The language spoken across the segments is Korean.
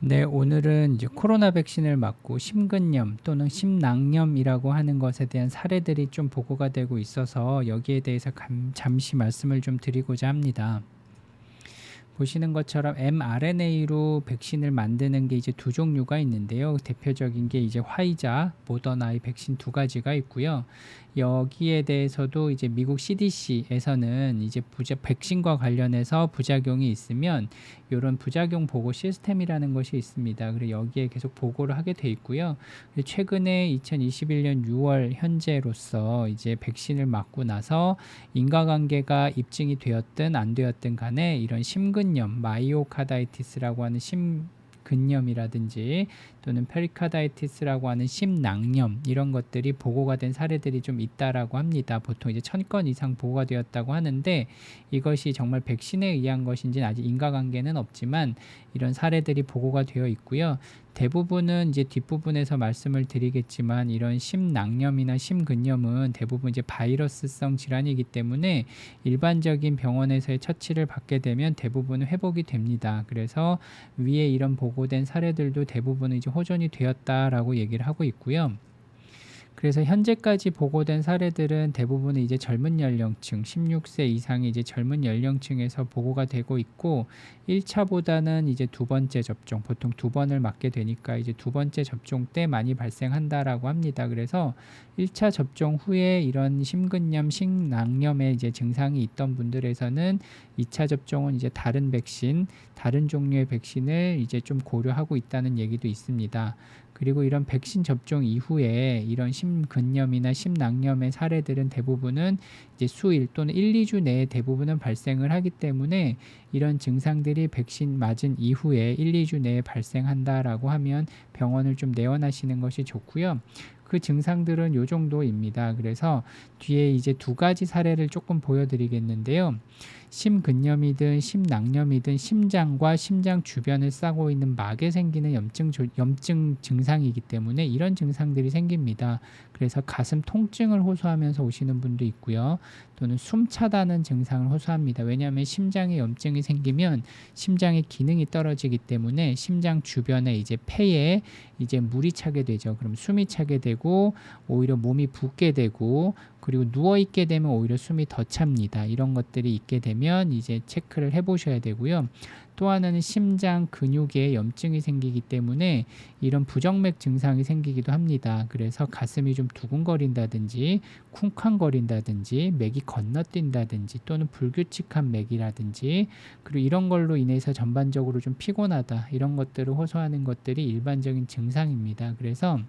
네, 오늘은 이제 코로나 백신을 맞고 심근염 또는 심낭염이라고 하는 것에 대한 사례들이 좀 보고가 되고 있어서 여기에 대해서 잠시 말씀을 좀 드리고자 합니다. 보시는 것처럼 mRNA로 백신을 만드는 게 이제 두 종류가 있는데요. 대표적인 게 이제 화이자, 모더나의 백신 두 가지가 있고요. 여기에 대해서도 이제 미국 CDC에서는 이제 백신과 관련해서 부작용이 있으면 이런 부작용 보고 시스템이라는 것이 있습니다. 그리고 여기에 계속 보고를 하게 돼 있고요. 최근에 2021년 6월 현재로서 이제 백신을 맞고 나서 인과관계가 입증이 되었든 안 되었든 간에 이런 심근염, 마이오카다이티스라고 하는 심근염이라든지 또는 페리카다이티스라고 하는 심낭염 이런 것들이 보고가 된 사례들이 좀 있다라고 합니다. 보통 이제 1000건 이상 보고가 되었다고 하는데 이것이 정말 백신에 의한 것인지는 아직 인과관계는 없지만 이런 사례들이 보고가 되어 있고요. 대부분은 이제 뒷부분에서 말씀을 드리겠지만 이런 심낭염이나 심근염은 대부분 이제 바이러스성 질환이기 때문에 일반적인 병원에서의 처치를 받게 되면 대부분 회복이 됩니다. 그래서 위에 이런 보고된 사례들도 대부분은 이제 호전이 되었다라고 얘기를 하고 있고요. 그래서 현재까지 보고된 사례들은 대부분 이제 젊은 연령층, 16세 이상의 이제 젊은 연령층에서 보고가 되고 있고 1차보다는 이제 두 번째 접종, 보통 두 번을 맞게 되니까 이제 두 번째 접종 때 많이 발생한다라고 합니다. 그래서 1차 접종 후에 이런 심근염, 심낭염의 이제 증상이 있던 분들에서는 2차 접종은 이제 다른 백신, 다른 종류의 백신을 이제 좀 고려하고 있다는 얘기도 있습니다. 그리고 이런 백신 접종 이후에 이런 심근염이나 심낭염의 사례들은 대부분은 이제 수일 또는 1, 2주 내에 대부분은 발생을 하기 때문에 이런 증상들이 백신 맞은 이후에 1, 2주 내에 발생한다라고 하면 병원을 좀 내원하시는 것이 좋고요. 그 증상들은 요 정도입니다. 그래서 뒤에 이제 두 가지 사례를 조금 보여드리겠는데요. 심근염이든 심낭염이든 심장과 심장 주변을 싸고 있는 막에 생기는 염증 증상이기 때문에 이런 증상들이 생깁니다. 그래서 가슴 통증을 호소하면서 오시는 분도 있고요. 또는 숨 차다는 증상을 호소합니다. 왜냐하면 심장에 염증이 생기면 심장의 기능이 떨어지기 때문에 심장 주변에 이제 폐에 이제 물이 차게 되죠. 그럼 숨이 차게 되고 오히려 몸이 붓게 되고 그리고 누워 있게 되면 오히려 숨이 더 찹니다. 이런 것들이 있게 되면 이제 체크를 해 보셔야 되고요. 또 하나는 심장 근육에 염증이 생기기 때문에 이런 부정맥 증상이 생기기도 합니다. 그래서 가슴이 좀 두근거린다든지 쿵쾅거린다든지 맥이 건너뛴다든지 또는 불규칙한 맥이라든지 그리고 이런 걸로 인해서 전반적으로 좀 피곤하다 이런 것들을 호소하는 것들이 일반적인 증상입니다. 그래서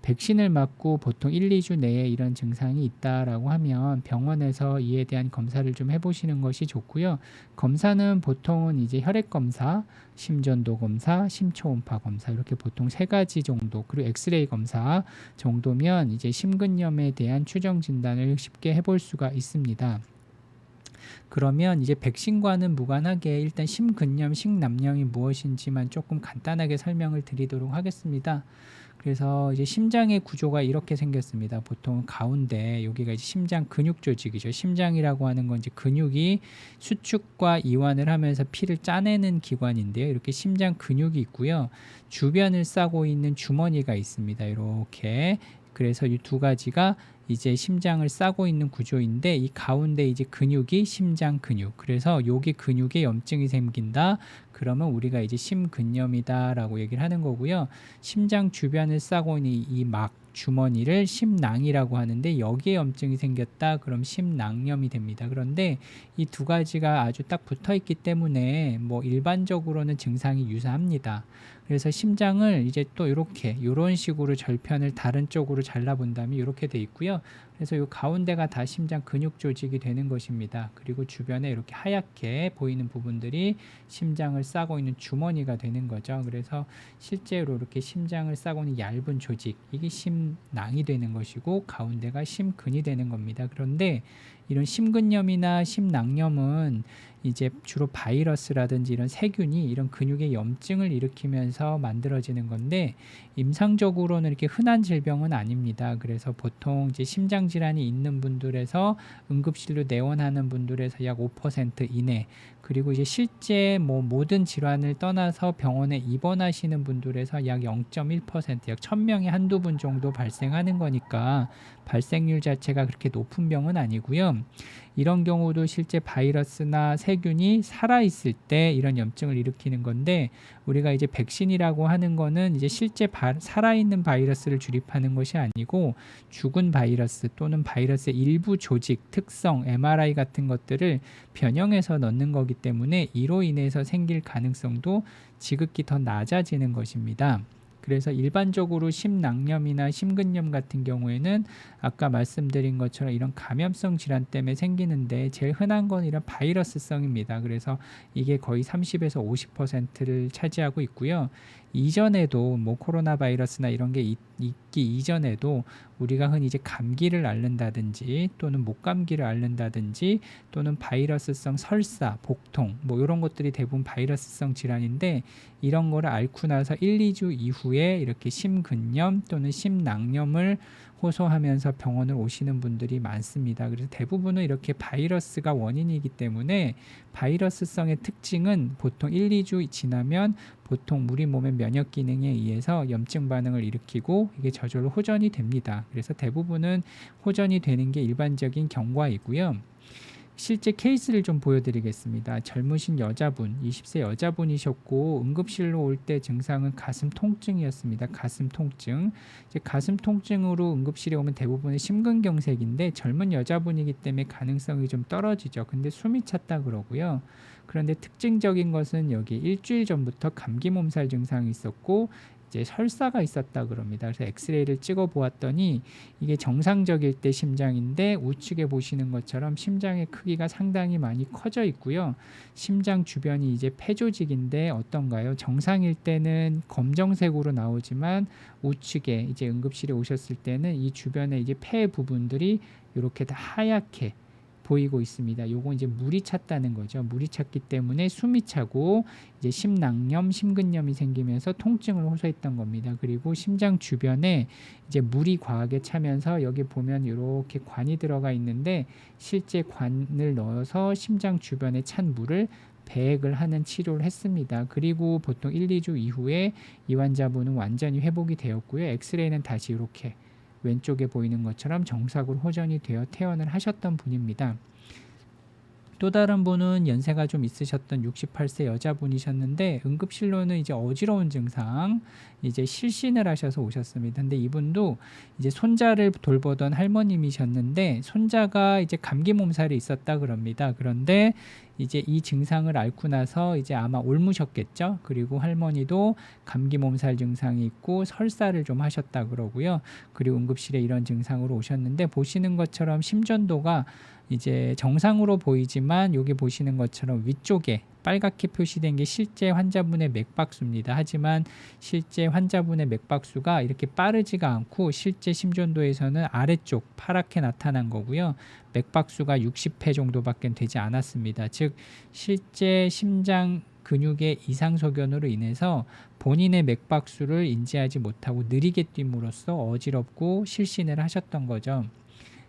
백신을 맞고 보통 1, 2주 내에 이런 증상이 있다라고 하면 병원에서 이에 대한 검사를 좀 해보시는 것이 좋고요. 검사는 보통은 이제 혈액 검사, 심전도 검사, 심초음파 검사 이렇게 보통 세 가지 정도 그리고 엑스레이 검사 정도면 이제 심근염에 대한 추정 진단을 쉽게 해볼 수가 있습니다. 그러면 이제 백신과는 무관하게 일단 심근염, 심낭염이 무엇인지만 조금 간단하게 설명을 드리도록 하겠습니다. 그래서 이제 심장의 구조가 이렇게 생겼습니다. 보통 가운데 여기가 이제 심장 근육 조직이죠. 심장이라고 하는 건 이제 근육이 수축과 이완을 하면서 피를 짜내는 기관인데요. 이렇게 심장 근육이 있고요. 주변을 싸고 있는 주머니가 있습니다. 이렇게. 그래서 이 두 가지가 이제 심장을 싸고 있는 구조인데 이 가운데 이제 근육이 심장 근육. 그래서 여기 근육에 염증이 생긴다. 그러면 우리가 이제 심근염이다라고 얘기를 하는 거고요. 심장 주변을 싸고 있는 이 막 주머니를 심낭이라고 하는데 여기에 염증이 생겼다. 그럼 심낭염이 됩니다. 그런데 이 두 가지가 아주 딱 붙어 있기 때문에 뭐 일반적으로는 증상이 유사합니다. 그래서 심장을 이제 또 이렇게 이런 식으로 절편을 다른 쪽으로 잘라 본다면 이렇게 돼 있고요. 그래서 이 가운데가 다 심장 근육 조직이 되는 것입니다. 그리고 주변에 이렇게 하얗게 보이는 부분들이 심장을 싸고 있는 주머니가 되는 거죠. 그래서 실제로 이렇게 심장을 싸고 있는 얇은 조직 이게 심낭이 되는 것이고 가운데가 심근이 되는 겁니다. 그런데 이런 심근염이나 심낭염은 이제 주로 바이러스라든지 이런 세균이 이런 근육의 염증을 일으키면서 만들어지는 건데 임상적으로는 이렇게 흔한 질병은 아닙니다. 그래서 보통 이제 심장 질환이 있는 분들에서 응급실로 내원하는 분들에서 약 5% 이내, 그리고 이제 실제 뭐 모든 질환을 떠나서 병원에 입원하시는 분들에서 약 0.1%, 약 1000명에 한두 분 정도 발생하는 거니까 발생률 자체가 그렇게 높은 병은 아니고요. 이런 경우도 실제 바이러스나 세균이 살아있을 때 이런 염증을 일으키는 건데, 우리가 이제 백신이라고 하는 거는 이제 실제 살아있는 바이러스를 주입하는 것이 아니고 죽은 바이러스 또는 바이러스의 일부 조직, 특성, MRI 같은 것들을 변형해서 넣는 거기 때문에 이로 인해서 생길 가능성도 지극히 더 낮아지는 것입니다. 그래서 일반적으로 심낭염이나 심근염 같은 경우에는 아까 말씀드린 것처럼 이런 감염성 질환 때문에 생기는데 제일 흔한 건 이런 바이러스성입니다. 그래서 이게 거의 30에서 50%를 차지하고 있고요. 이전에도 뭐 코로나 바이러스나 이런 게 있기 이전에도 우리가 흔히 이제 감기를 앓는다든지 또는 목감기를 앓는다든지 또는 바이러스성 설사, 복통 뭐 이런 것들이 대부분 바이러스성 질환인데, 이런 거를 앓고 나서 1, 2주 이후에 이렇게 심근염 또는 심낭염을 호소하면서 병원을 오시는 분들이 많습니다. 그래서 대부분은 이렇게 바이러스가 원인이기 때문에 바이러스성의 특징은 보통 1, 2주 지나면 보통 우리 몸의 면역 기능에 의해서 염증 반응을 일으키고 이게 저절로 호전이 됩니다. 그래서 대부분은 호전이 되는 게 일반적인 경과이고요. 실제 케이스를 좀 보여드리겠습니다. 젊으신 여자분, 20세 여자분이셨고 응급실로 올 때 증상은 가슴 통증이었습니다. 가슴 통증. 이제 가슴 통증으로 응급실에 오면 대부분은 심근경색인데 젊은 여자분이기 때문에 가능성이 좀 떨어지죠. 근데 숨이 찼다 그러고요. 그런데 특징적인 것은 여기 일주일 전부터 감기 몸살 증상이 있었고 이제 설사가 있었다 그럽니다. 그래서 엑스레이를 찍어 보았더니 이게 정상적일 때 심장인데 우측에 보시는 것처럼 심장의 크기가 상당히 많이 커져 있고요. 심장 주변이 이제 폐조직인데 어떤가요? 정상일 때는 검정색으로 나오지만 우측에 이제 응급실에 오셨을 때는 이 주변에 이제 폐 부분들이 이렇게 다 하얗게 보이고 있습니다. 요거 이제 물이 찼다는 거죠. 물이 찼기 때문에 숨이 차고 이제 심낭염, 심근염이 생기면서 통증을 호소했던 겁니다. 그리고 심장 주변에 이제 물이 과하게 차면서 여기 보면 이렇게 관이 들어가 있는데 실제 관을 넣어서 심장 주변에 찬 물을 배액을 하는 치료를 했습니다. 그리고 보통 1, 2주 이후에 이 환자분은 완전히 회복이 되었고요. 엑스레이는 다시 이렇게 왼쪽에 보이는 것처럼 정상으로 호전이 되어 퇴원을 하셨던 분입니다. 또 다른 분은 연세가 좀 있으셨던 68세 여자분이셨는데 응급실로는 이제 어지러운 증상, 이제 실신을 하셔서 오셨습니다. 근데 이분도 이제 손자를 돌보던 할머님이셨는데 손자가 이제 감기 몸살이 있었다 그럽니다. 그런데 이제 이 증상을 앓고 나서 이제 아마 옮으셨겠죠. 그리고 할머니도 감기 몸살 증상이 있고 설사를 좀 하셨다 그러고요. 그리고 응급실에 이런 증상으로 오셨는데 보시는 것처럼 심전도가 이제 정상으로 보이지만 여기 보시는 것처럼 위쪽에 빨갛게 표시된 게 실제 환자분의 맥박수입니다. 하지만 실제 환자분의 맥박수가 이렇게 빠르지가 않고 실제 심전도에서는 아래쪽 파랗게 나타난 거고요. 맥박수가 60회 정도밖에 되지 않았습니다. 즉 실제 심장 근육의 이상 소견으로 인해서 본인의 맥박수를 인지하지 못하고 느리게 뛴으로써 어지럽고 실신을 하셨던 거죠.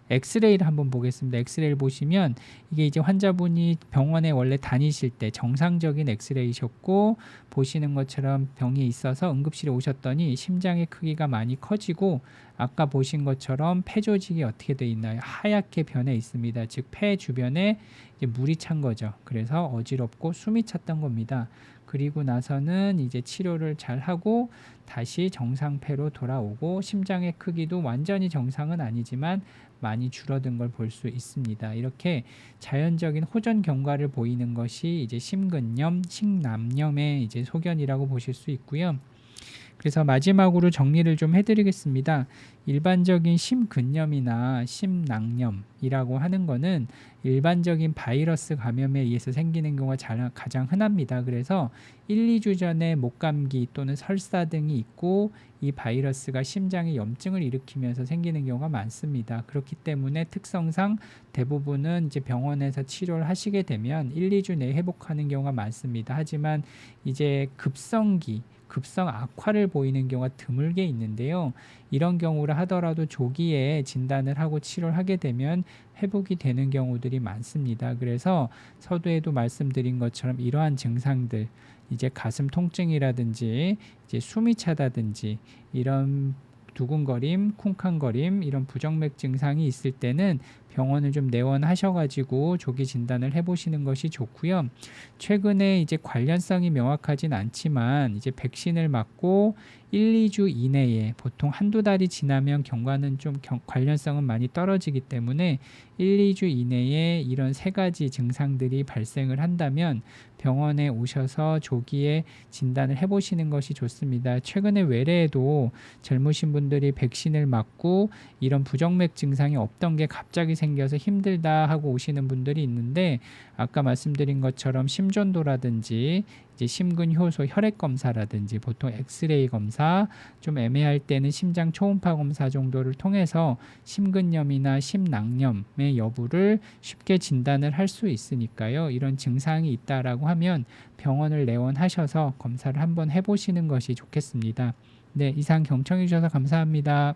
엑스레이를 한번 보겠습니다. 엑스레이를 보시면 이게 이제 환자분이 병원에 원래 다니실 때 정상적인 엑스레이셨고 보시는 것처럼 병이 있어서 응급실에 오셨더니 심장의 크기가 많이 커지고 아까 보신 것처럼 폐 조직이 어떻게 되어 있나요? 하얗게 변해 있습니다. 즉 폐 주변에 이제 물이 찬 거죠. 그래서 어지럽고 숨이 찼던 겁니다. 그리고 나서는 이제 치료를 잘 하고 다시 정상폐로 돌아오고 심장의 크기도 완전히 정상은 아니지만 많이 줄어든 걸 볼 수 있습니다. 이렇게 자연적인 호전 경과를 보이는 것이 이제 심근염, 심낭염의 이제 소견이라고 보실 수 있고요. 그래서 마지막으로 정리를 좀 해드리겠습니다. 일반적인 심근염이나 심낭염이라고 하는 거는 일반적인 바이러스 감염에 의해서 생기는 경우가 가장 흔합니다. 그래서 1, 2주 전에 목감기 또는 설사 등이 있고 이 바이러스가 심장에 염증을 일으키면서 생기는 경우가 많습니다. 그렇기 때문에 특성상 대부분은 이제 병원에서 치료를 하시게 되면 1, 2주 내에 회복하는 경우가 많습니다. 하지만 이제 급성 악화를 보이는 경우가 드물게 있는데요. 이런 경우를 하더라도 조기에 진단을 하고 치료를 하게 되면 회복이 되는 경우들이 많습니다. 그래서 서두에도 말씀드린 것처럼 이러한 증상들, 이제 가슴 통증이라든지 이제 숨이 차다든지 이런 두근거림, 쿵쾅거림 이런 부정맥 증상이 있을 때는 병원을 좀 내원하셔가지고 조기 진단을 해보시는 것이 좋고요. 최근에 이제 관련성이 명확하진 않지만 이제 백신을 맞고 1, 2주 이내에 보통 한두 달이 지나면 경과는 좀 관련성은 많이 떨어지기 때문에 1, 2주 이내에 이런 세 가지 증상들이 발생을 한다면 병원에 오셔서 조기에 진단을 해보시는 것이 좋습니다. 최근에 외래에도 젊으신 분들이 백신을 맞고 이런 부정맥 증상이 없던 게 갑자기 생겨서 힘들다 하고 오시는 분들이 있는데 아까 말씀드린 것처럼 심전도라든지 이제 심근효소 혈액 검사라든지 보통 엑스레이 검사 좀 애매할 때는 심장 초음파 검사 정도를 통해서 심근염이나 심낭염의 여부를 쉽게 진단을 할 수 있으니까요. 이런 증상이 있다라고 하면 병원을 내원하셔서 검사를 한번 해보시는 것이 좋겠습니다. 네, 이상 경청해 주셔서 감사합니다.